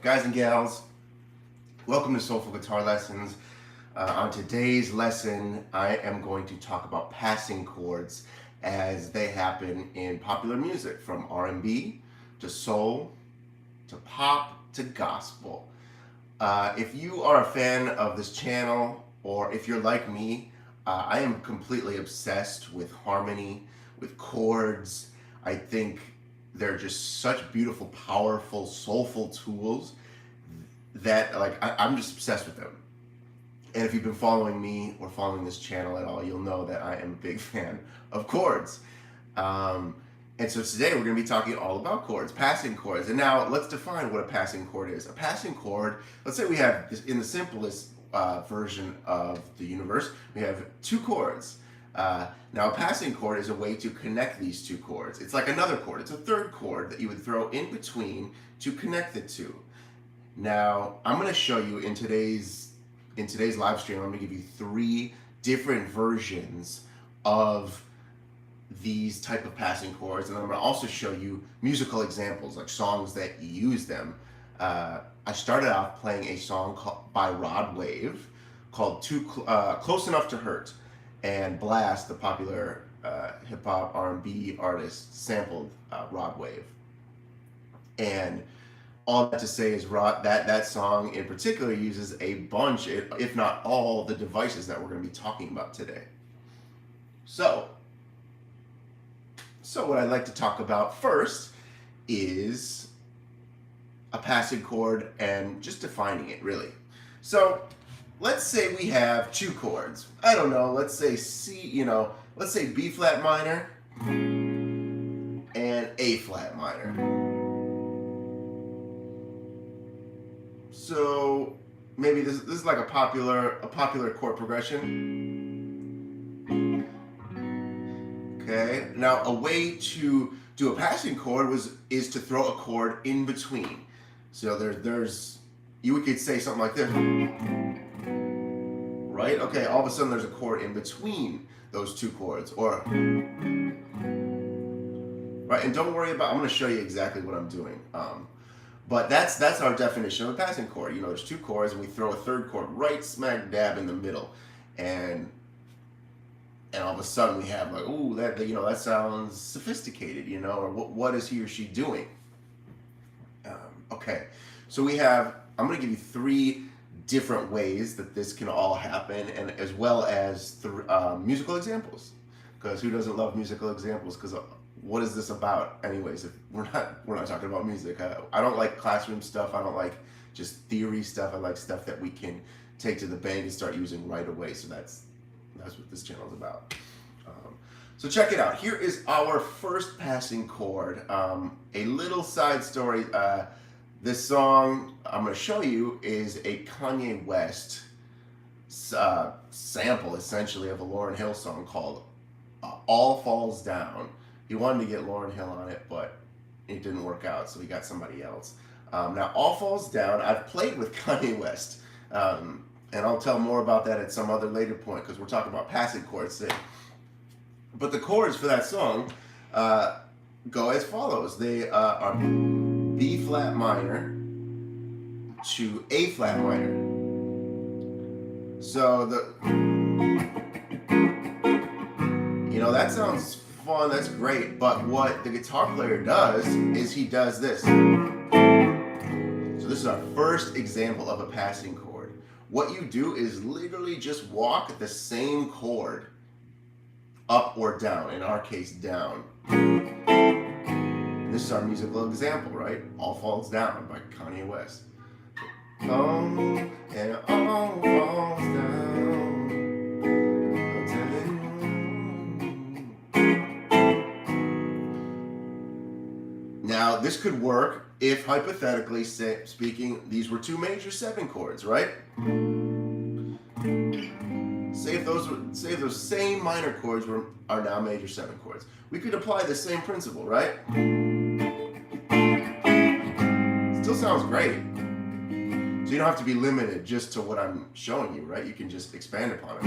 Guys and gals, welcome to Soulful Guitar Lessons. On today's lesson, I am going to talk about passing chords as they happen in popular music, from R&B to soul to pop to gospel. If you are a fan of this channel, or if you're like me, I am completely obsessed with harmony, with chords. I think they're just such beautiful, powerful, soulful tools that I'm just obsessed with them. And if you've been following me or following this channel at all, you'll know that I am a big fan of chords. And so today we're going to be talking all about chords, passing chords. And now let's define what a passing chord is. A passing chord, let's say we have, in the simplest version of the universe, we have two chords. Now a passing chord is a way to connect these two chords. It's like another chord. It's a third chord that you would throw in between to connect the two. Now I'm going to show you in today's live stream, I'm going to give you 3 different versions of these type of passing chords, and I'm going to also show you musical examples, like songs that use them. I started off playing a song by Rod Wave called Close Enough to Hurt, and Blast, the popular hip-hop R&B artist, sampled Rod Wave. And all that to say is that song in particular uses a bunch, if not all, the devices that we're going to be talking about today. So what I'd like to talk about first is a passing chord and just defining it, really. So let's say we have 2 chords. I don't know, let's say let's say B flat minor and A flat minor. So maybe this is like a popular chord progression. Okay. Now a way to do a passing chord is to throw a chord in between. So you could say something like this. Right? Okay, all of a sudden there's a chord in between those 2 chords. Or right, and don't worry about, I'm going to show you exactly what I'm doing. But that's our definition of a passing chord. You know, there's 2 chords and we throw a third chord right smack dab in the middle. And all of a sudden we have like, ooh, that sounds sophisticated, or what is he or she doing? Okay, so I'm going to give you 3 different ways that this can all happen, and as well as musical examples, because who doesn't love musical examples? Because what is this about anyways? If we're not talking about music. I don't like classroom stuff. I don't like just theory stuff. I like stuff that we can take to the bank and start using right away. So that's what this channel is about. So check it out. Here is our first passing chord. A little side story. This song I'm going to show you is a Kanye West sample, essentially, of a Lauryn Hill song called All Falls Down. He wanted to get Lauryn Hill on it, but it didn't work out, so he got somebody else. Now, All Falls Down, I've played with Kanye West, and I'll tell more about that at some other later point, because we're talking about passing chords today. But the chords for that song go as follows. They are B flat minor to A flat minor. So that sounds fun, that's great, but what the guitar player does is he does this. So this is our first example of a passing chord. What you do is literally just walk the same chord up or down, in our case down. This is our musical example, right? All Falls Down by Kanye West. Oh, and all falls down. Now, this could work if, hypothetically speaking, these were 2 major 7 chords, right? Say if those same minor chords are now major 7 chords. We could apply the same principle, right? Still sounds great. So you don't have to be limited just to what I'm showing you, right? You can just expand upon it.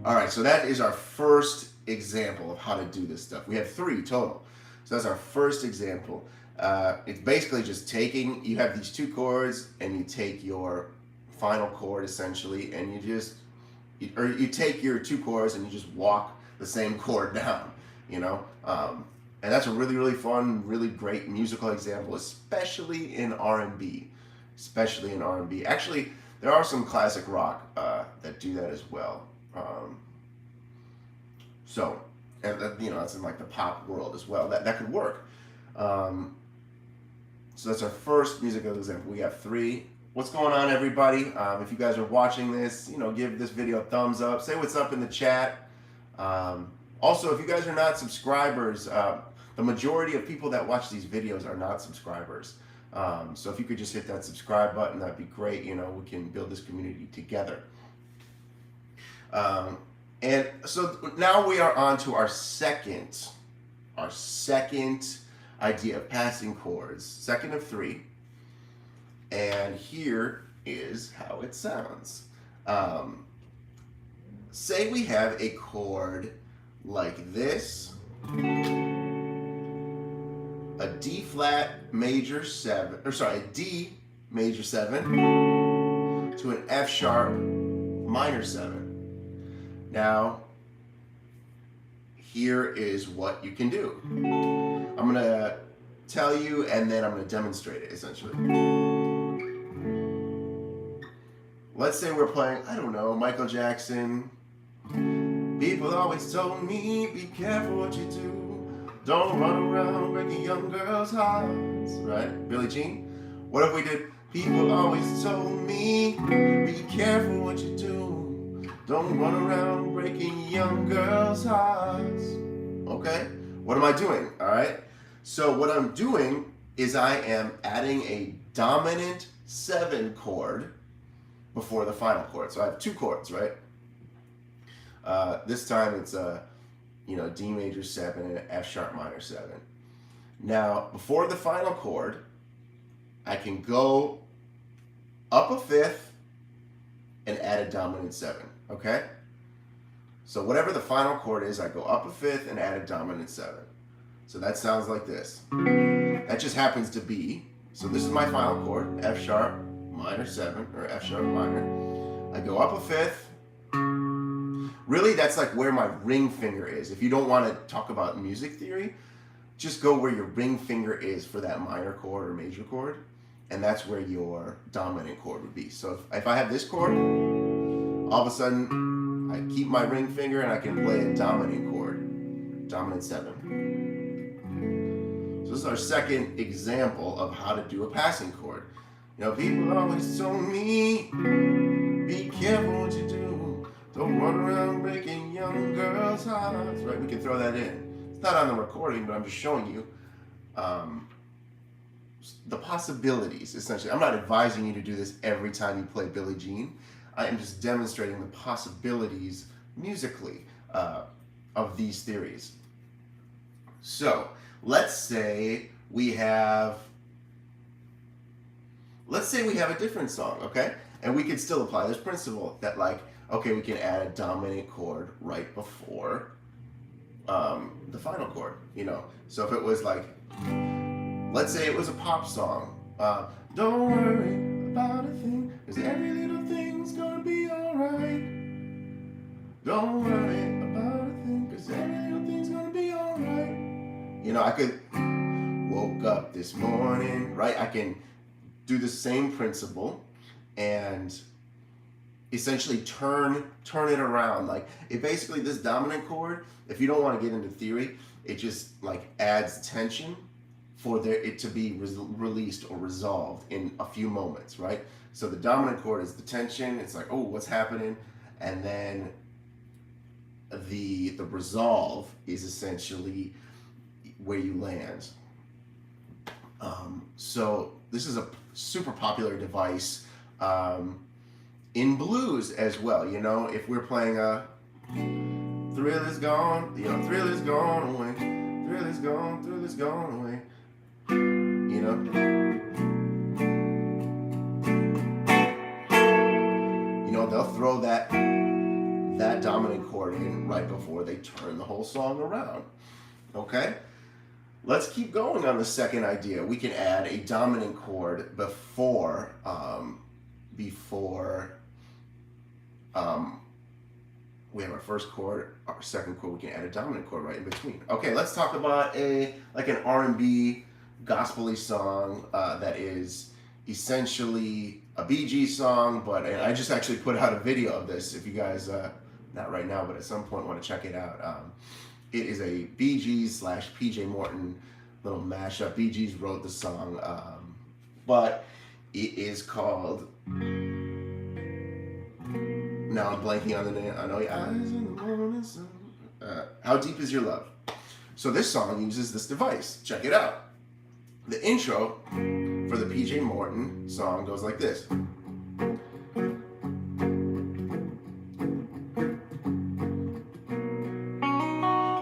All right, so that is our first example of how to do this stuff. We have 3 total. So that's our first example. It's basically just taking, you have these two chords and you take your final chord essentially, and you take your two chords and you just walk the same chord down, you know? And that's a really, really fun, really great musical example, especially in R&B. Especially in R&B. Actually, there are some classic rock that do that as well. And that's in like the pop world as well. That could work. So that's our first musical example. We have three. What's going on, everybody? If you guys are watching this, give this video a thumbs up. Say what's up in the chat. Also, if you guys are not subscribers, the majority of people that watch these videos are not subscribers. So if you could just hit that subscribe button, that'd be great. We can build this community together. And so now we are on to our second idea of passing chords, second of three. And here is how it sounds. Say we have a chord like this, a D flat major 7, a D major 7 to an F sharp minor 7. Now, here is what you can do. I'm going to tell you and then I'm going to demonstrate it essentially. Let's say we're playing, I don't know, Michael Jackson. People always told me, be careful what you do. Don't run around breaking young girls' hearts. Right? Billie Jean? What if we did, people always told me, be careful what you do. Don't run around breaking young girls' hearts. Okay? What am I doing? All right? So what I'm doing is I am adding a dominant 7 chord before the final chord. So I have two chords, right? This time it's a D major 7 and an F sharp minor 7. Now, before the final chord, I can go up a fifth and add a dominant 7, okay? So whatever the final chord is, I go up a fifth and add a dominant 7. So that sounds like this. That just happens to be, so this is my final chord, F sharp minor 7, or F sharp minor. I go up a fifth. Really, that's like where my ring finger is. If you don't want to talk about music theory, just go where your ring finger is for that minor chord or major chord, and that's where your dominant chord would be. So if I have this chord, all of a sudden, I keep my ring finger and I can play a dominant chord, dominant 7. So this is our second example of how to do a passing chord. People always told me, be careful what you do. Don't run around breaking young girls' hearts. Right? We can throw that in. It's not on the recording, but I'm just showing you the possibilities, essentially. I'm not advising you to do this every time you play Billie Jean. I am just demonstrating the possibilities musically of these theories. So, let's say we have a different song, okay? And we can still apply this principle that okay, we can add a dominant chord right before the final chord, So if it was let's say it was a pop song. Don't worry about a thing, 'cause every little thing's gonna be alright. Don't worry about a thing, 'cause every little thing's gonna be alright. I could woke up this morning, right? I can do the same principle and essentially turn it around. Basically this dominant chord, if you don't want to get into theory, it just adds tension for it to be released or resolved in a few moments, right? So the dominant chord is the tension. It's oh, what's happening? And then the resolve is essentially where you land. So this is a super popular device in blues as well. If we're playing a thrill is gone, thrill is gone away, thrill is gone away, they'll throw that dominant chord in right before they turn the whole song around. Okay? Let's keep going on the second idea. We can add a dominant chord before we have our first chord, our second chord. We can add a dominant chord right in between. Okay, let's talk about an R&B gospel-y song that is essentially a Bee Gees song, but and I just actually put out a video of this. If you guys, not right now, but at some point want to check it out. It is a Bee Gees / PJ Morton little mashup. Bee Gees wrote the song, but it is called. Now I'm blanking on the name. I know your eyes in the morning sun. How Deep Is Your Love? So this song uses this device. Check it out. The intro for the PJ Morton song goes like this.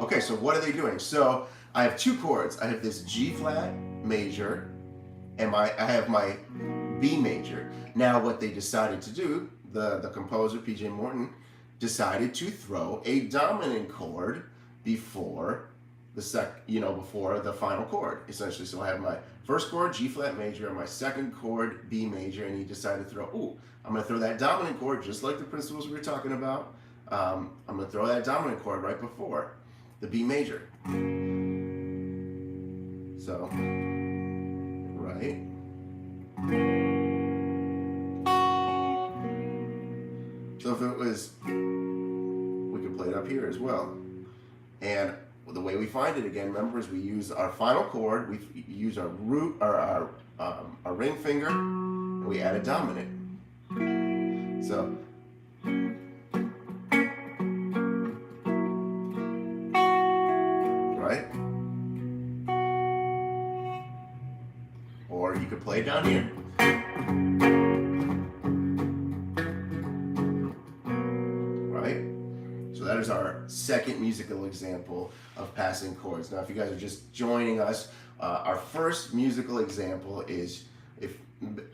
Okay, so what are they doing? So I have two chords. I have this G flat major, and I have my B major. Now what they decided to do, the composer PJ Morton decided to throw a dominant chord before before the final chord, essentially. So I have my first chord G flat major and my second chord B major, and he decided to throw, I'm gonna throw that dominant chord just like the principles we were talking about. I'm gonna throw that dominant chord right before the B major. So, right. So if it was, we could play it up here as well. And the way we find it again, remember, is we use our final chord, we use our root, or our ring finger, and we add a dominant. So, right? Or you could play it down here. So that is our second musical example of passing chords. Now, if you guys are just joining us, our first musical example is, if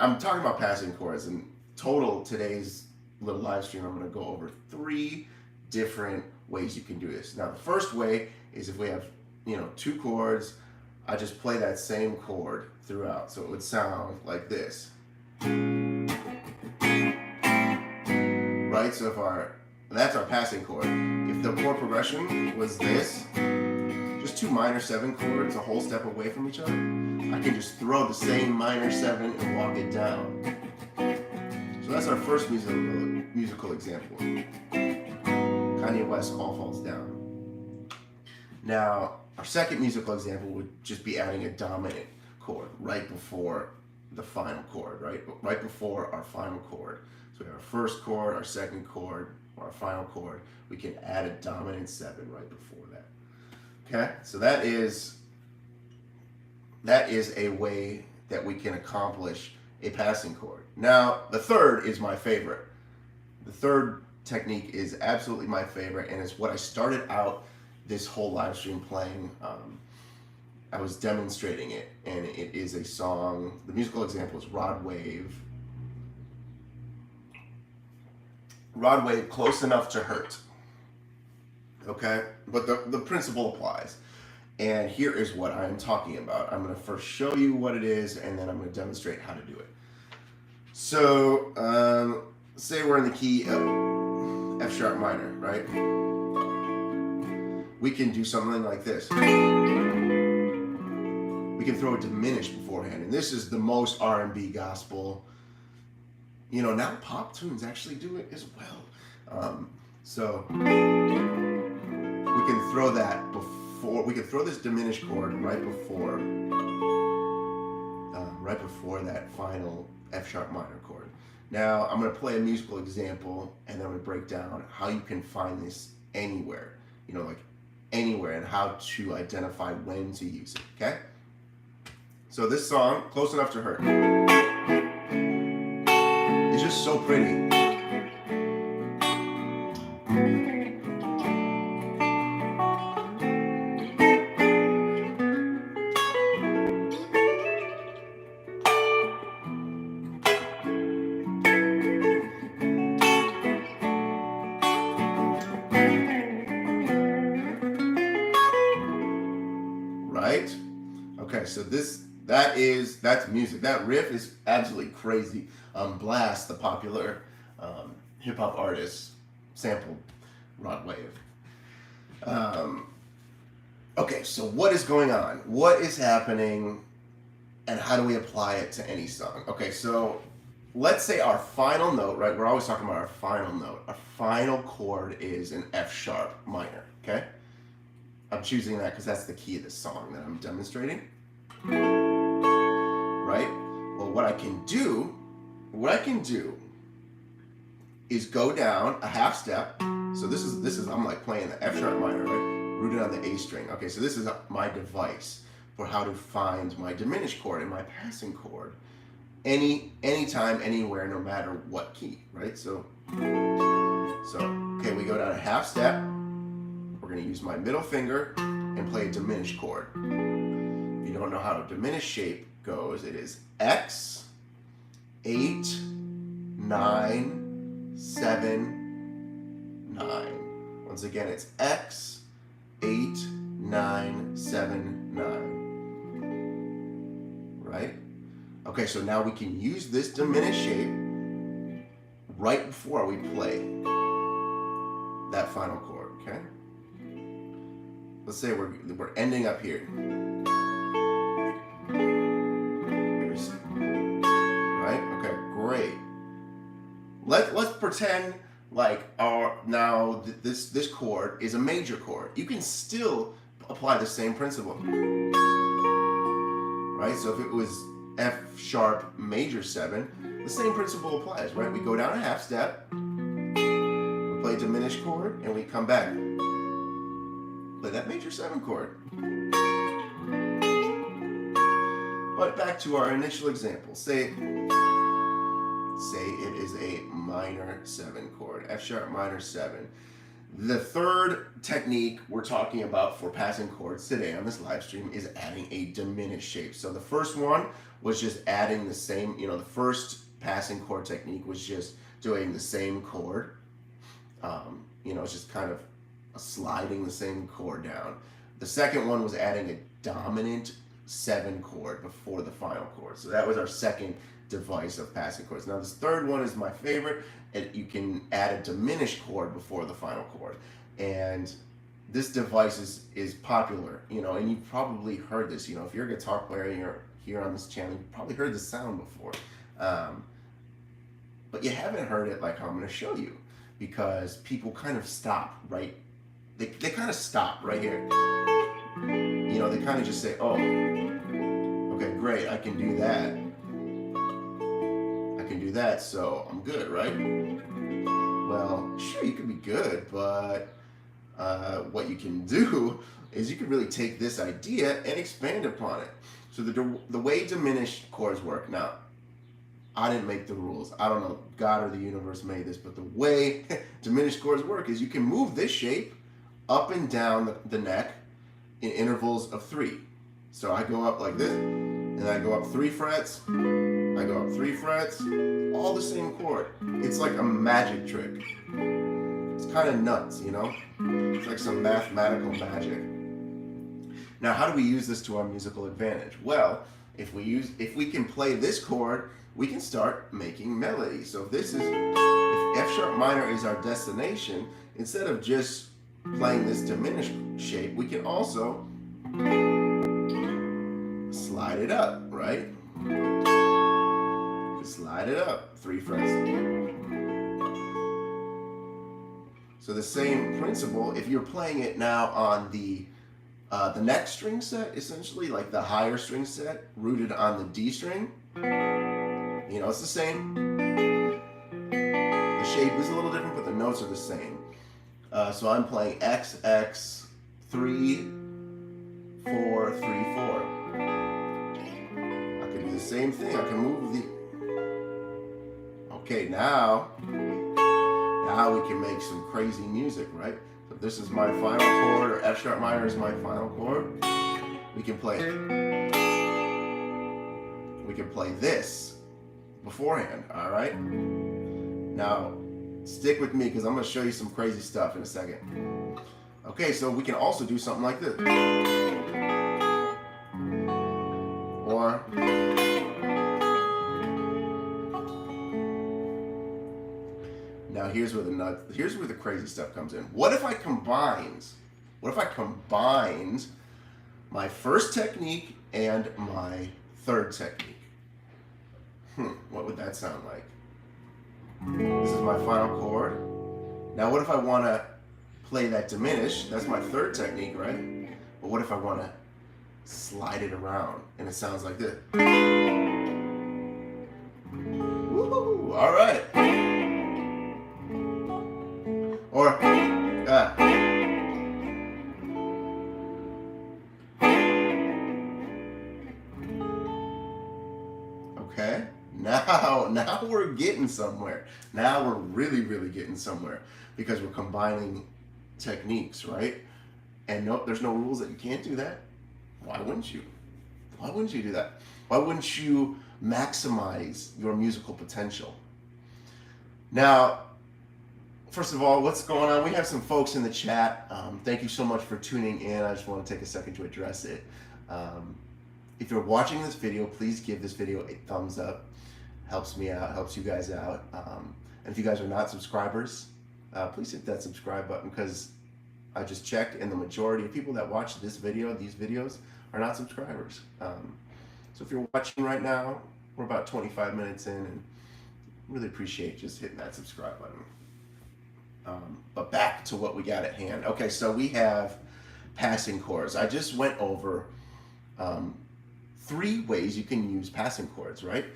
I'm talking about passing chords, in total today's little live stream, I'm going to go over 3 different ways you can do this. Now, the first way is if we have, 2 chords, I just play that same chord throughout. So it would sound like this. Right? So that's our passing chord. If the chord progression was this, just 2 minor 7 chords a whole step away from each other, I can just throw the same minor 7 and walk it down. So that's our first musical example. Kanye West, All Falls Down. Now, our second musical example would just be adding a dominant chord right before the final chord, right before our final chord. So we have our first chord, our second chord, or our final chord. We can add a dominant 7 right before that. Okay, so that is a way that we can accomplish a passing chord. Now, the third is my favorite. The third technique is absolutely my favorite, and it's what I started out this whole live stream playing. I was demonstrating it, and it is a song. The musical example is Rod Wave. Rod Wave, Close Enough to Hurt. Okay, but the principle applies. And here is what I am talking about. I'm going to first show you what it is, and then I'm going to demonstrate how to do it. So, say we're in the key of F sharp minor, right? We can do something like this. We can throw a diminished beforehand, and this is the most R&B gospel. Now pop tunes actually do it as well. So we can throw that before, we can throw this diminished chord right before that final F sharp minor chord. Now I'm going to play a musical example, and then I'm going to break down how you can find this anywhere, like anywhere, and how to identify when to use it, okay? So this song, Close Enough to Hurt, it's just so pretty. Right? so that's music. That riff is absolutely crazy. Blast, the popular hip hop artist, sampled Rod Wave. Okay, so what is going on? What is happening, and how do we apply it to any song? Okay, so let's say our final note, right? We're always talking about our final note. Our final chord is an F sharp minor, okay? I'm choosing that because that's the key of the song that I'm demonstrating, right? Well, what I can do is go down a half step. So this is I'm like playing the F sharp minor, right? Rooted on the A string. Okay, so this is my device for how to find my diminished chord and my passing chord anytime, anywhere, no matter what key, right? So okay, we go down a half step. We're going to use my middle finger and play a diminished chord. If you don't know how a diminished shape goes, it is X, 8, 9, 7, 9. Once again, it's X, 8, 9, 7, 9. Right? Okay, so now we can use this diminished shape right before we play that final chord, okay? Let's say we're ending up here. Right? Okay, great. Let's pretend like this chord is a major chord. You can still apply the same principle. Right? So if it was F sharp major 7, the same principle applies, right? We go down a half step, we play a diminished chord, and we come back. Play that major 7 chord. But back to our initial example. Say it is a minor 7 chord, F sharp minor 7. The third technique we're talking about for passing chords today on this live stream is adding a diminished shape. So the first one was just adding the same, the first passing chord technique was just doing the same chord. It's just kind of sliding the same chord down. The second one was adding a dominant 7 chord before the final chord. So that was our second device of passing chords. Now this third one is my favorite, and you can add a diminished chord before the final chord. And this device is popular, and you've probably heard this, if you're a guitar player and you're here on this channel, you've probably heard this sound before. But you haven't heard it like how I'm going to show you, because people kind of stop, right? They kind of stop right here. They kind of just say, oh, okay, great, I can do that. So I'm good, right? Well, sure, you can be good, but what you can do is you can really take this idea and expand upon it. So the way diminished chords work, now, I didn't make the rules. I don't know, God or the universe made this, but the way diminished chords work is you can move this shape up and down the neck in intervals of 3. So I go up like this, and I go up 3 frets, I go up 3 frets, all the same chord. It's like a magic trick. It's kind of nuts, It's like some mathematical magic. Now, how do we use this to our musical advantage? Well, if we can play this chord, we can start making melodies. So if F sharp minor is our destination, instead of just playing this diminished shape, we can also slide it up, right? Slide it up 3 frets. So the same principle, if you're playing it now on the next string set, essentially like the higher string set rooted on the D string, it's the same. The shape is a little different, but the notes are the same. So I'm playing X, X, 3, 4, 3, 4. I can do the same thing. I can move the... Okay, now we can make some crazy music, right? So if this is my final chord, or F sharp minor is my final chord, we can play this beforehand, all right? Now, stick with me because I'm going to show you some crazy stuff in a second. Okay, so we can also do something like this. down. Now here's where the crazy stuff comes in. What if I combined my first technique and my third technique? What would that sound like? This is my final chord. Now what if I want to play that diminished? That's my third technique, right? But what if I want to slide it around and it sounds like this? Woo-hoo, all right. Or okay. Now we're getting somewhere. Now we're really getting somewhere because we're combining techniques, right? And no, there's no rules that you can't do that. Why wouldn't you? Why wouldn't you do that? Why wouldn't you maximize your musical potential? Now, first of all, what's going on? We have some folks in the chat. Thank you so much for tuning in. I just want to take a second to address it. If you're watching this video, please give this video a thumbs up. Helps me out, helps you guys out. And if you guys are not subscribers, please hit that subscribe button because I just checked and the majority of people that watch these videos are not subscribers. So if you're watching right now, we're about 25 minutes in and really appreciate just hitting that subscribe button. But back to what we got at hand. Okay, so we have passing chords. I just went over 3 ways you can use passing chords, right?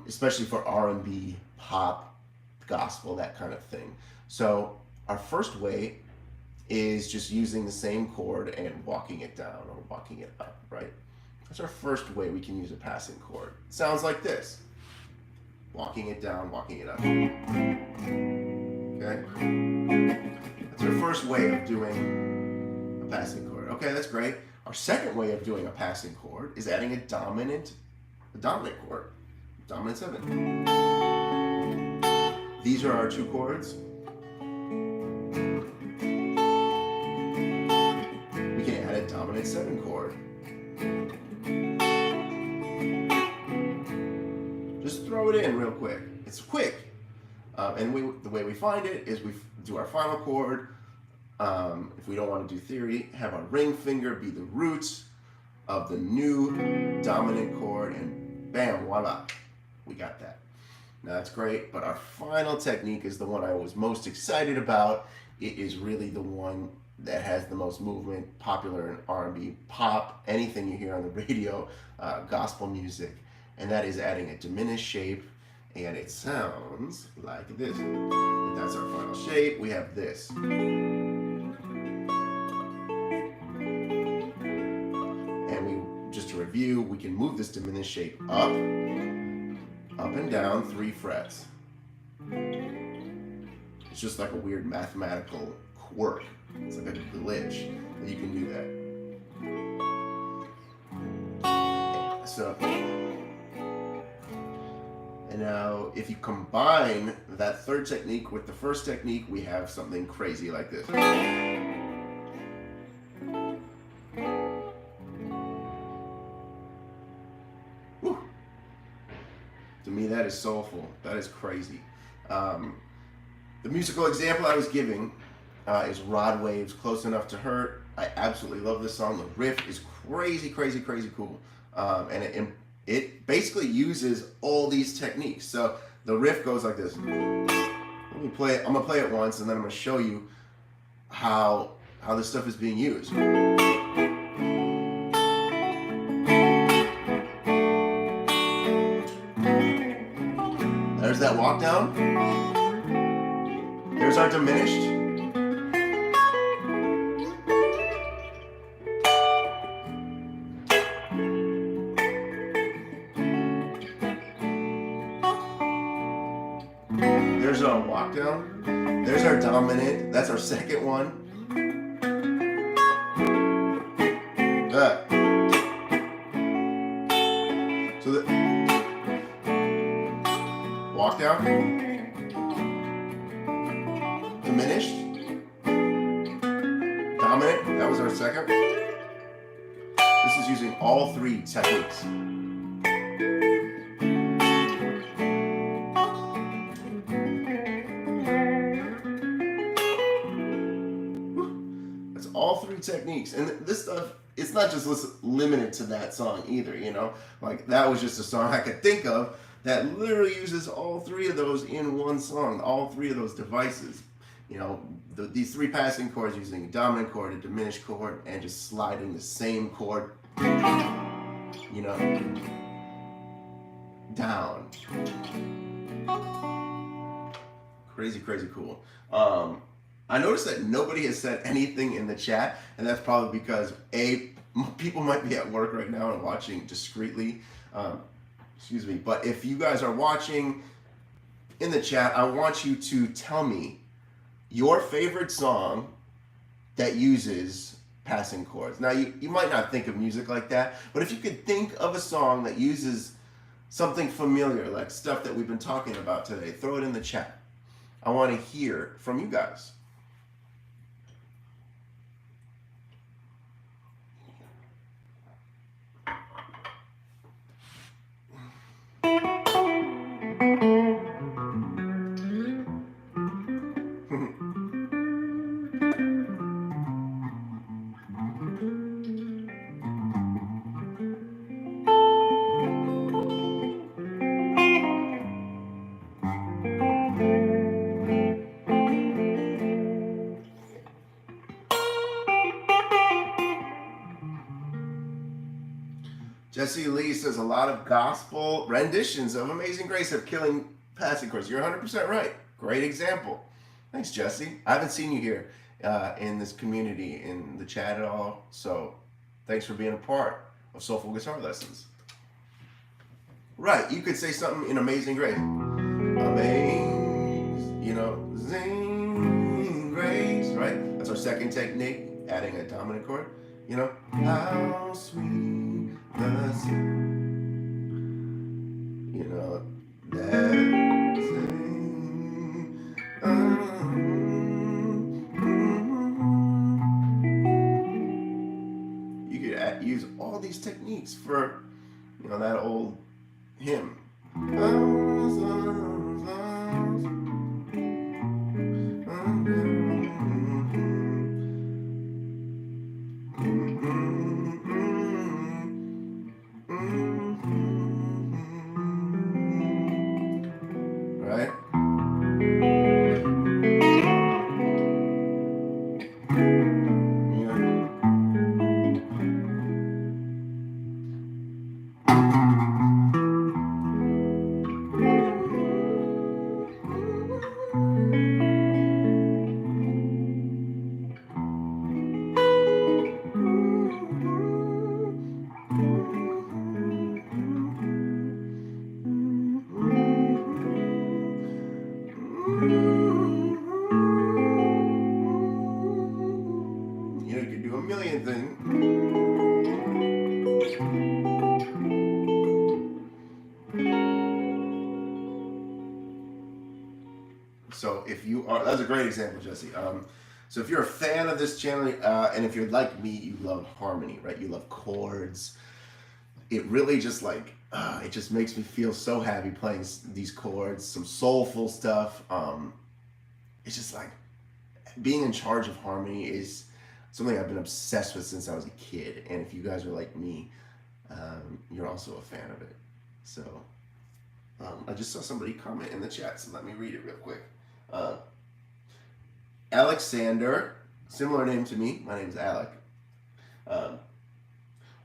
Especially for R&B, pop, gospel, that kind of thing. So our first way is just using the same chord and walking it down or walking it up, right? That's our first way we can use a passing chord. It sounds like this. Walking it down, walking it up. Okay? That's our first way of doing a passing chord. Okay, that's great. Our second way of doing a passing chord is adding a dominant chord. Dominant 7. These are our 2 chords. We can add a dominant 7 chord. Just throw it in real quick. It's quick. And the way we find it is we do our final chord. If we don't want to do theory, have our ring finger be the roots of the new dominant chord, and bam, voila, we got that. Now that's great, but our final technique is the one I was most excited about. It is really the one that has the most movement, popular in R&B, pop, anything you hear on the radio, gospel music, and that is adding a diminished shape, and it sounds like this. And that's our final shape. We have this. Just to review, we can move this diminished shape up and down 3 frets. It's just like a weird mathematical quirk. It's like a glitch that you can do that. So, and now if you combine that third technique with the first technique, we have something crazy like this. To me, that is soulful. That is crazy. The musical example I was giving is Rod Wave's Close Enough to Hurt. I absolutely love this song. The riff is crazy cool. And it basically uses all these techniques. So the riff goes like this. Let me play it. I'm going to play it once, and then I'm going to show you how this stuff is being used. There's that walk down. There's our diminished. There's our walk down. There's our dominant. That's our second one. So the walk down, diminished, dominant, that was our second. This is is using all three techniques. That's all three techniques. And this stuff, it's not just limited to that song either, you know? Like, that was just a song I could think of that literally uses all three of those in one song, all three of those devices. You know, these three passing chords using a dominant chord, a diminished chord, and just sliding the same chord, you know, down. Crazy, crazy cool. I noticed that nobody has said anything in the chat, and that's probably because people might be at work right now and watching discreetly. Excuse me. But if you guys are watching in the chat, I want you to tell me your favorite song that uses passing chords. Now, you might not think of music like that, but if you could think of a song that uses something familiar, like stuff that we've been talking about today, throw it in the chat. I want to hear from you guys. Jesse Lee says a lot of gospel renditions of Amazing Grace have killing passing chords. You're 100% right. Great example. Thanks, Jesse. I haven't seen you here in this community, in the chat at all. So thanks for being a part of Soulful Guitar Lessons. Right, you could say something in Amazing Grace. Amazing, you know, zing grace, right? That's our second technique, adding a dominant chord. You know, how sweet the sound, you know, that sing. You could use all these techniques for, you know, that old hymn. Right? So if you are, that's a great example, Jesse. So if you're a fan of this channel, and if you're like me, you love harmony, right? You love chords. It really just like, it just makes me feel so happy playing these chords, some soulful stuff. It's just like being in charge of harmony is something I've been obsessed with since I was a kid. And if you guys are like me, you're also a fan of it. So I just saw somebody comment in the chat, so let me read it real quick. Alexander, similar name to me, my name is Alec.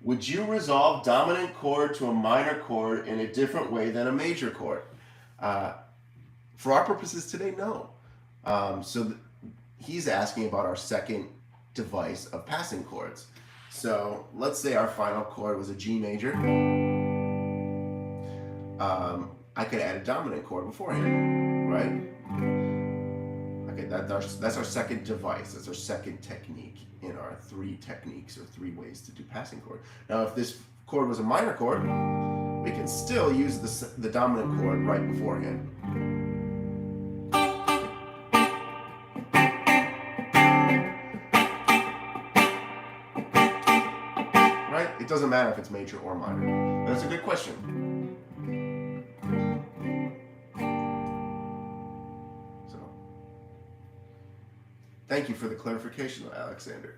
Would you resolve dominant chord to a minor chord in a different way than a major chord? For our purposes today, no. He's asking about our second device of passing chords. So let's say our final chord was a G major. I could add a dominant chord beforehand, right? Okay, that's our second device. That's our second technique in our three techniques or three ways to do passing chord. Now, if this chord was a minor chord, we can still use the dominant chord right beforehand. Right? It doesn't matter if it's major or minor. That's a good question. So, thank you for the clarification, Alexander.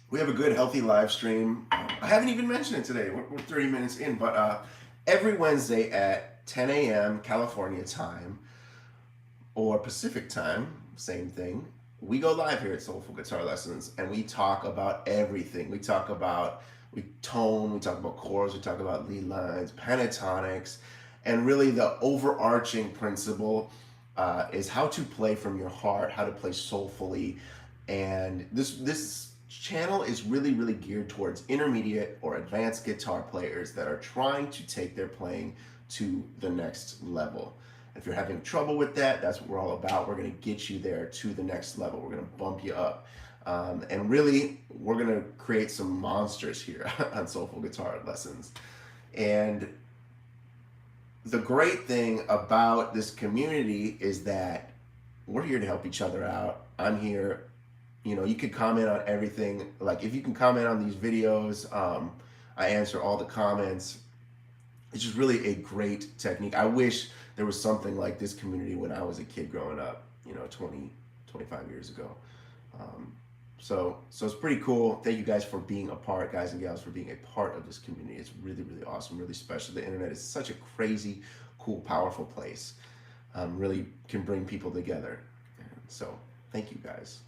We have a good, healthy live stream. I haven't even mentioned it today. We're 30 minutes in, but every Wednesday at 10 a.m. California time or Pacific time, same thing, we go live here at Soulful Guitar Lessons and we talk about everything. We talk about tone, we talk about chords, we talk about lead lines, pentatonics, and really the overarching principle is how to play from your heart, how to play soulfully. And this channel is really geared towards intermediate or advanced guitar players that are trying to take their playing to the next level. If you're having trouble with that, that's what we're all about. We're going to get you there to the next level. We're going to bump you up. And really, we're going to create some monsters here on Soulful Guitar Lessons. And the great thing about this community is that we're here to help each other out. I'm here. You know, you could comment on everything. Like if you can comment on these videos, I answer all the comments. It's just really a great technique. I wish there was something like this community when I was a kid growing up, you know, 25 years ago. So it's pretty cool. Thank you guys for being a part, guys and gals, for being a part of this community. It's really awesome, really special. The internet is such a crazy, cool, powerful place. Really can bring people together. So thank you guys.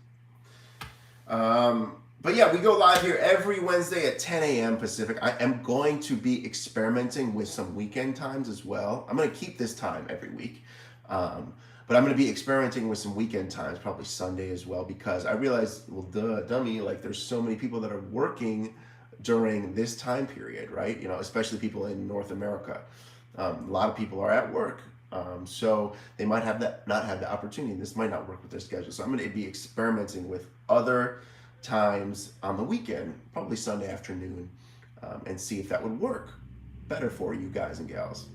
But yeah, we go live here every Wednesday at 10 a.m. Pacific. I am going to be experimenting with some weekend times as well. I'm going to keep this time every week. But I'm going to be experimenting with some weekend times, probably Sunday as well, because I realized, well, dummy, like there's so many people that are working during this time period, right? You know, especially people in North America. A lot of people are at work. So they might not have the opportunity. This might not work with their schedule. So I'm going to be experimenting with other times on the weekend, probably Sunday afternoon, and see if that would work better for you guys and gals.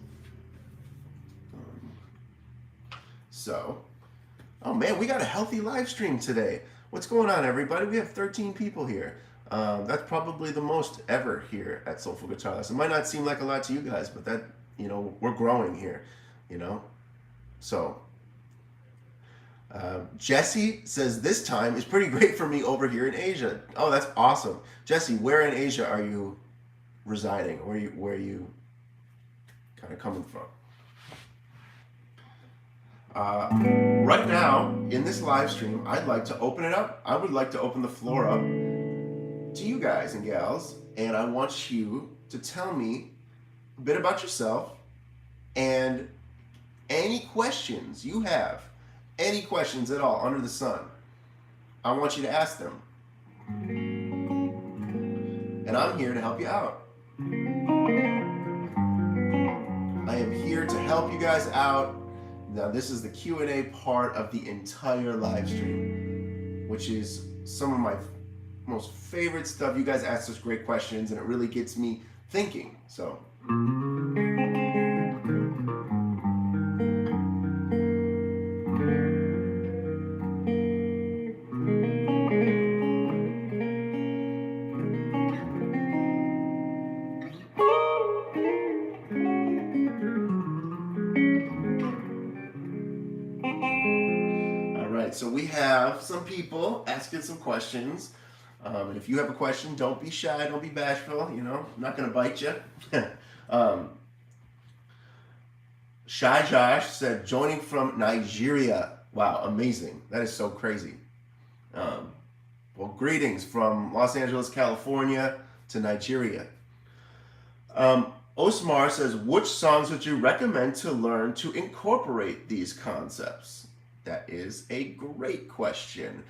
Oh man, we got a healthy live stream today. What's going on, everybody? We have 13 people here. That's probably the most ever here at Soulful Guitar Lessons. It might not seem like a lot to you guys, but that, you know, we're growing here, you know? So, Jesse says this time is pretty great for me over here in Asia. Oh, that's awesome. Jesse, where in Asia are you residing? Where are you kind of coming from? Right now, in this live stream, I'd like to open it up. I would like to open the floor up to you guys and gals, and I want you to tell me a bit about yourself and any questions you have, any questions at all under the sun. I want you to ask them. And I'm here to help you out. I am here to help you guys out. Now, this is the Q&A part of the entire live stream, which is some of my most favorite stuff. You guys ask us great questions, and it really gets me thinking. So, so we have some people asking some questions. And if you have a question, don't be shy, don't be bashful, you know, I'm not going to bite you. Shy Josh said, joining from Nigeria. Wow, amazing. That is so crazy. Well, greetings from Los Angeles, California to Nigeria. Osmar says, which songs would you recommend to learn to incorporate these concepts? That is a great question.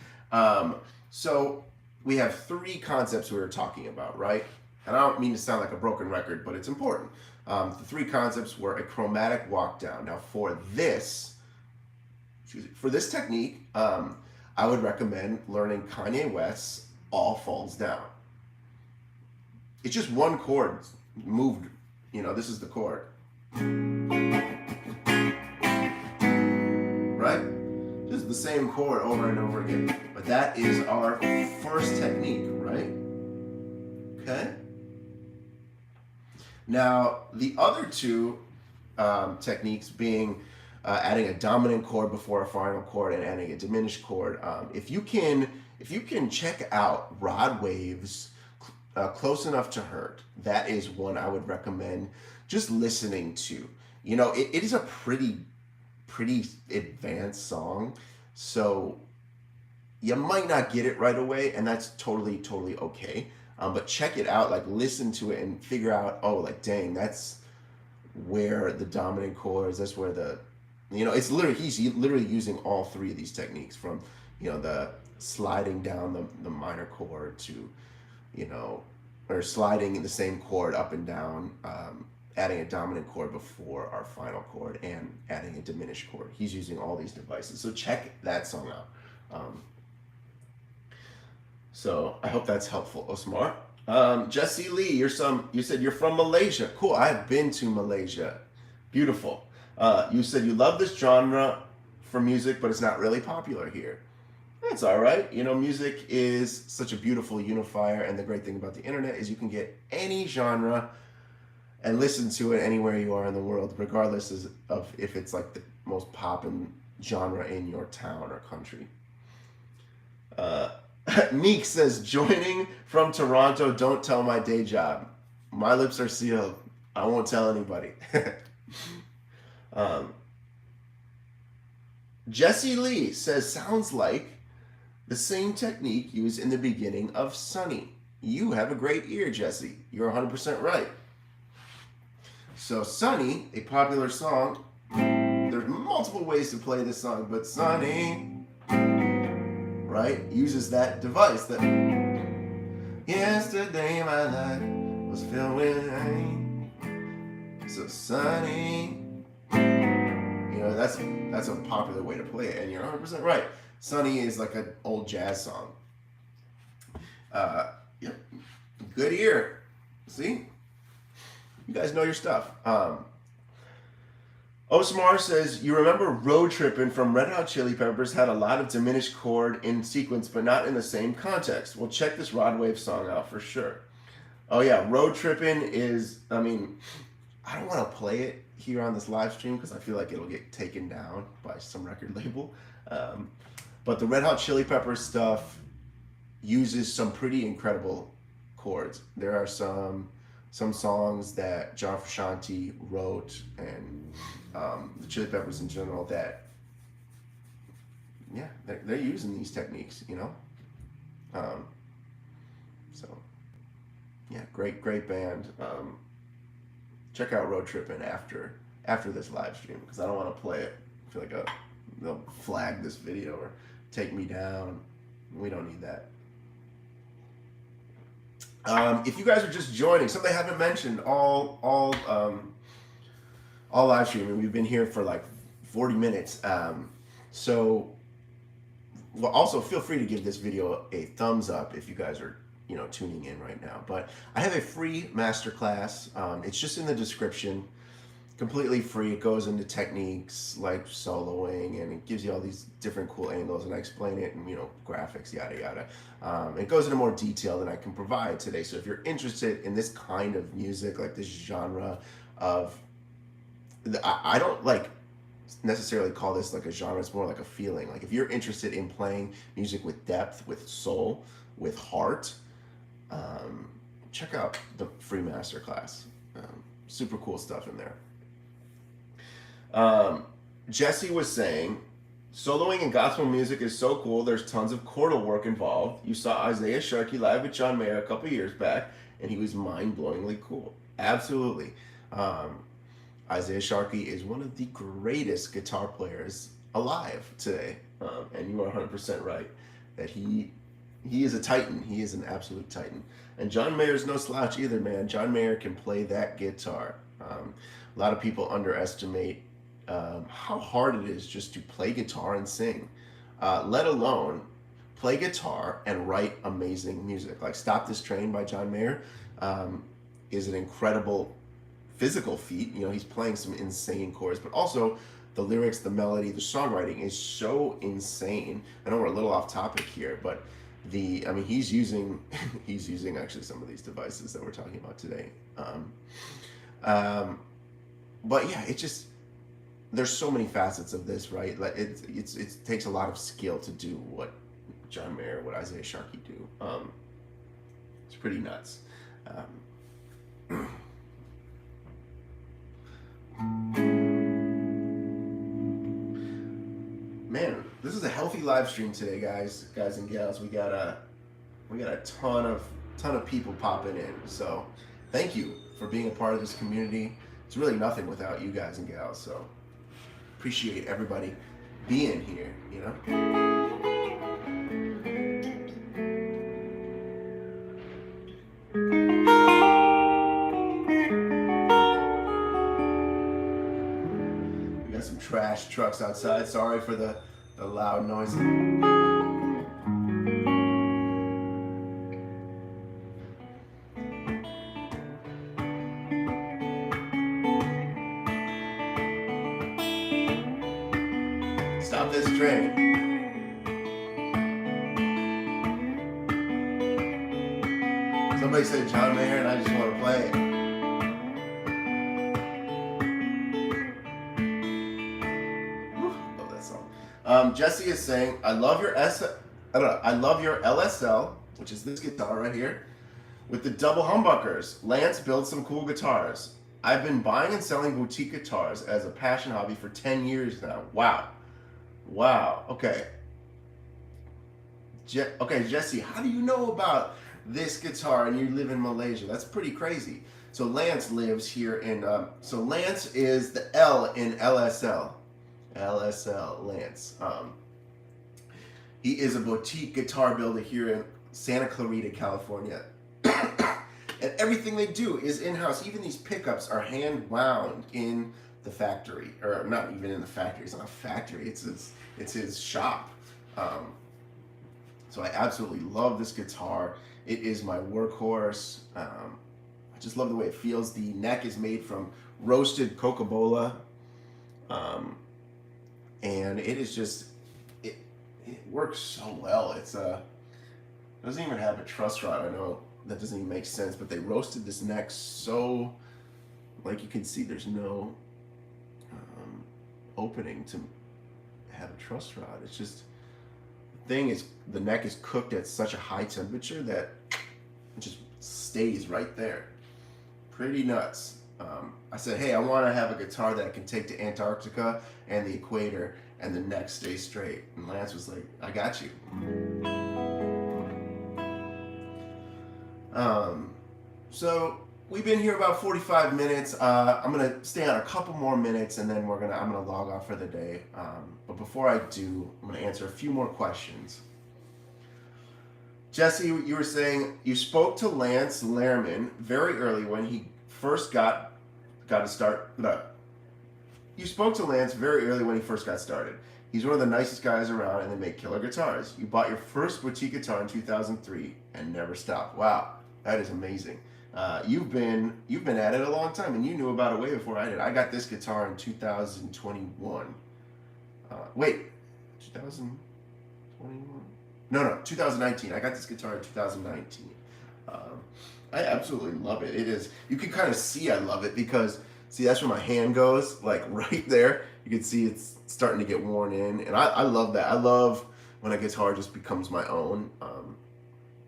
So we have three concepts we were talking about, right? And I don't mean to sound like a broken record, but it's important. The three concepts were a chromatic walk down. Now for this technique, I would recommend learning Kanye West's All Falls Down. It's just one chord moved, you know, this is the chord. Right? same chord over and over again. But that is our first technique, right? Okay. Now, the other two techniques being adding a dominant chord before a final chord and adding a diminished chord. If you can check out Rod Wave's Close Enough to Hurt, that is one I would recommend just listening to. You know, it is a pretty advanced song, so you might not get it right away, and that's totally okay. But check it out, like listen to it and figure out, oh, like dang, that's where the dominant chords, that's where the, you know, it's literally, he's literally using all three of these techniques, from, you know, the sliding down the minor chord to, you know, or sliding in the same chord up and down, adding a dominant chord before our final chord, and adding a diminished chord. He's using all these devices. So check that song out. So I hope that's helpful, Osmar. Jesse Lee, you said you're from Malaysia. Cool, I have been to Malaysia. Beautiful. You said you love this genre for music, but it's not really popular here. That's all right. You know, music is such a beautiful unifier, and the great thing about the internet is you can get any genre and listen to it anywhere you are in the world, regardless of if it's like the most poppin' genre in your town or country. Meek says, joining from Toronto, don't tell my day job. My lips are sealed. I won't tell anybody. Jesse Lee says, sounds like the same technique used in the beginning of Sunny. You have a great ear, Jesse. You're 100% right. So Sunny, a popular song, there's multiple ways to play this song, but Sunny, right, uses that device that yesterday my life was filled with rain. So Sunny, you know, that's a popular way to play it, and you're 100% right. Sunny is like an old jazz song. Yep, good ear. See, you guys know your stuff. Osmar says, you remember Road Trippin' from Red Hot Chili Peppers had a lot of diminished chord in sequence, but not in the same context. Well, check this Rod Wave song out for sure. Oh yeah, Road Trippin' is, I mean, I don't want to play it here on this live stream because I feel like it'll get taken down by some record label. But the Red Hot Chili Peppers stuff uses some pretty incredible chords. There are some songs that John Frusciante wrote, and the Chili Peppers in general, that, yeah, they're using these techniques, you know? So, yeah, great band. Check out Road Trippin' after this live stream, because I don't want to play it. I feel like they'll flag this video or take me down. We don't need that. If you guys are just joining, something I haven't mentioned all live streaming. We've been here for like 40 minutes. So, well, also feel free to give this video a thumbs up if you guys are, you know, tuning in right now. But I have a free masterclass. It's just in the description. Completely free. It goes into techniques like soloing, and it gives you all these different cool angles, and I explain it in, you know, graphics, yada yada. It goes into more detail than I can provide today. So if you're interested in this kind of music, like this genre of, I don't like necessarily call this like a genre, it's more like a feeling. Like if you're interested in playing music with depth, with soul, with heart, check out the free masterclass. Super cool stuff in there. Jesse was saying, soloing in gospel music is so cool. There's tons of chordal work involved. You saw Isaiah Sharkey live with John Mayer a couple years back, and he was mind-blowingly cool. Absolutely. Isaiah Sharkey is one of the greatest guitar players alive today, and you are 100% right that he is a titan. He is an absolute titan. And John Mayer's no slouch either, man. John Mayer can play that guitar. A lot of people underestimate how hard it is just to play guitar and sing, let alone play guitar and write amazing music. Like Stop This Train by John Mayer is an incredible physical feat. You know, he's playing some insane chords, but also the lyrics, the melody, the songwriting is so insane. I know we're a little off topic here, but he's using he's using actually some of these devices that we're talking about today. But yeah, it just, there's so many facets of this, right? Like it takes a lot of skill to do what John Mayer, what Isaiah Sharkey do. It's pretty nuts. Man, this is a healthy live stream today, guys and gals. We got a ton of people popping in. So thank you for being a part of this community. It's really nothing without you guys and gals. So appreciate everybody being here, you know? Some trash trucks outside. Sorry for the loud noise. Stop this train. Somebody said John Mayer and I just want to play it. Jesse is saying, I love your LSL, which is this guitar right here, with the double humbuckers. Lance builds some cool guitars. I've been buying and selling boutique guitars as a passion hobby for 10 years now. Wow. Okay. Okay, Jesse, how do you know about this guitar and you live in Malaysia? That's pretty crazy. So Lance lives here in, so Lance is the L in LSL. Lance. He is a boutique guitar builder here in Santa Clarita, California. And everything they do is in-house. Even these pickups are hand wound in the factory, or not even in the factory. It's not a factory. It's his shop. So I absolutely love this guitar. It is my workhorse. I just love the way it feels. The neck is made from roasted cocobolo. And it is just, it works so well. It doesn't even have a truss rod. I know that doesn't even make sense, but they roasted this neck so, like you can see, there's no opening to have a truss rod. It's just, the neck is cooked at such a high temperature that it just stays right there. Pretty nuts. I said, hey, I want to have a guitar that I can take to Antarctica and the equator and the neck stays straight. And Lance was like, I got you. So we've been here about 45 minutes. I'm gonna stay on a couple more minutes and then I'm gonna log off for the day. But before I do, I'm gonna answer a few more questions. Jesse, you were saying you spoke to Lance Lehrman very early when he first got to start. No. You spoke to Lance very early when he first got started. He's one of the nicest guys around and they make killer guitars. You bought your first boutique guitar in 2003 and never stopped. Wow, that is amazing. You've been at it a long time and you knew about it way before I did. I got this guitar in 2021. 2021? No, 2019. I got this guitar in 2019. I absolutely love it. It is, you can kind of see I love it because, see, that's where my hand goes, like right there. You can see it's starting to get worn in. And I love that. I love when a guitar just becomes my own.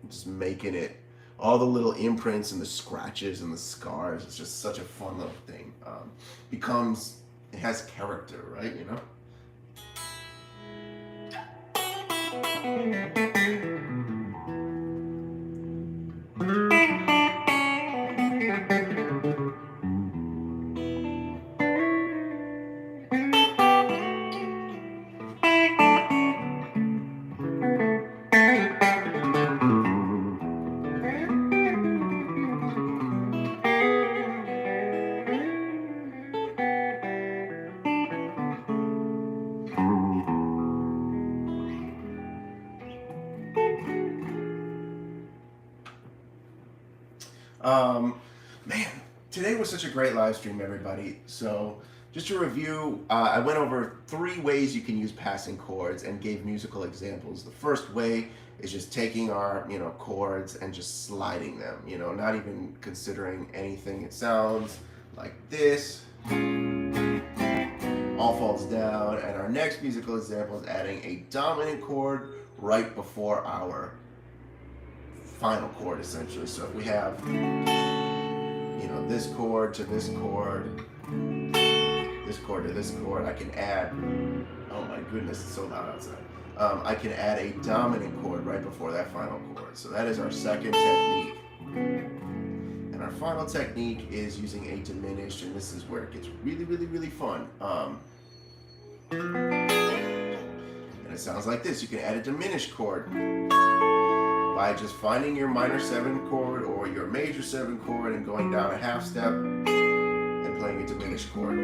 Just making it, all the little imprints and the scratches and the scars. It's just such a fun little thing. It has character, right? You know? Man, today was such a great live stream, everybody. So just to review, I went over 3 ways you can use passing chords and gave musical examples. The first way is just taking our, chords and just sliding them, not even considering anything. It sounds like this, all falls down. And our next musical example is adding a dominant chord right before our final chord, essentially. So if we have, this chord to this chord, this chord to this chord, I can add, oh my goodness, it's so loud outside. I can add a dominant chord right before that final chord. So that is our second technique. And our final technique is using a diminished, and this is where it gets really, really, really fun. And it sounds like this. You can add a diminished chord by just finding your minor 7 chord or your major 7 chord and going down a half step and playing a diminished chord.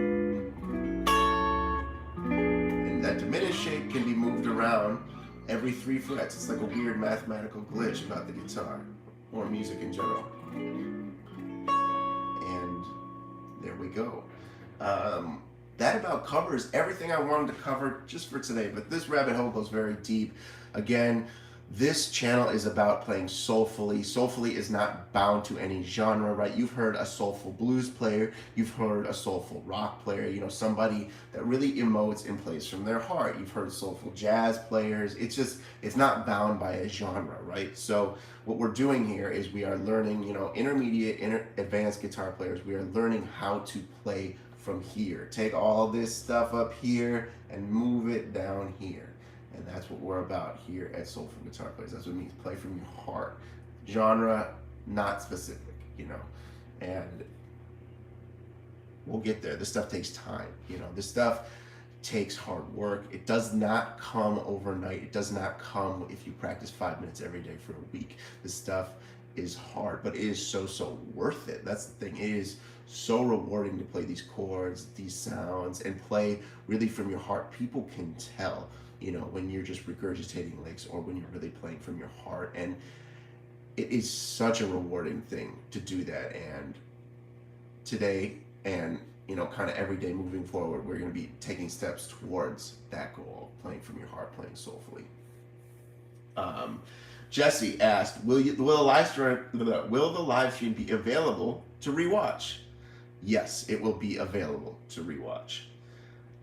And that diminished shape can be moved around every 3 frets. It's like a weird mathematical glitch about the guitar or music in general. And there we go. That about covers everything I wanted to cover just for today, but this rabbit hole goes very deep. Again, this channel is about playing soulfully. Soulfully is not bound to any genre, right? You've heard a soulful blues player, you've heard a soulful rock player, somebody that really emotes and plays from their heart. You've heard soulful jazz players. It's not bound by a genre, right? So what we're doing here is we are learning, intermediate, advanced guitar players, we are learning how to play from here. Take all this stuff up here and move it down here. And that's what we're about here at Soulful Guitar Players. That's what it means, play from your heart. Genre, not specific, and we'll get there. This stuff takes time, this stuff takes hard work. It does not come overnight. It does not come if you practice 5 minutes every day for a week. This stuff is hard, but it is so worth it. That's the thing. It is so rewarding to play these chords, these sounds, and play really from your heart. People can tell, when you're just regurgitating licks or when you're really playing from your heart. And it is such a rewarding thing to do that. And today, and kind of every day moving forward, we're going to be taking steps towards that goal, playing from your heart, playing soulfully. Jesse asked, will the live stream be available to rewatch? Yes, it will be available to rewatch.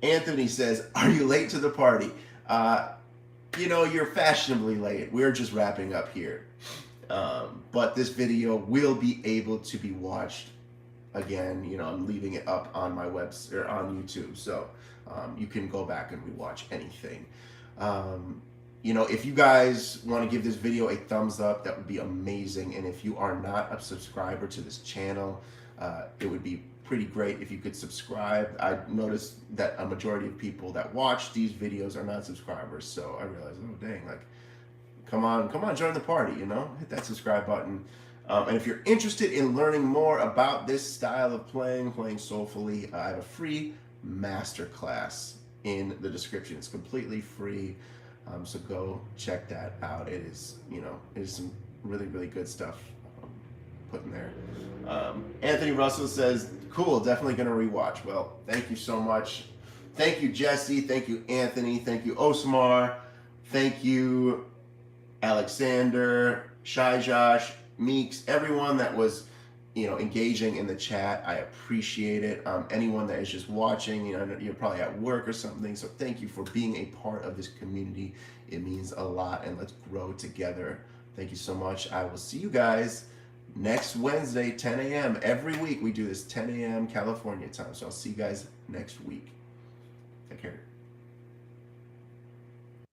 Anthony says, are you late to the party? You're fashionably late. We're just wrapping up here. But this video will be able to be watched again. I'm leaving it up on my website or on YouTube, so you can go back and rewatch anything. If you guys want to give this video a thumbs up, that would be amazing. And if you are not a subscriber to this channel, it would be pretty great if you could subscribe. I noticed that a majority of people that watch these videos are not subscribers, so I realized, oh dang, come on, join the party, hit that subscribe button. And if you're interested in learning more about this style of playing soulfully, I have a free masterclass in the description. It's completely free, so go check that out. It is some really, really good stuff put in there. Anthony Russell says, cool, definitely gonna rewatch. Well, thank you so much. Thank you, Jesse. Thank you, Anthony. Thank you, Osmar. Thank you, Alexander, Shy Josh, Meeks, everyone that was engaging in the chat. I appreciate it. Anyone that is just watching, you're probably at work or something, so thank you for being a part of this community. It means a lot, and let's grow together. Thank you so much. I will see you guys next Wednesday, 10 a.m. Every week we do this 10 a.m. California time. So I'll see you guys next week. Take care.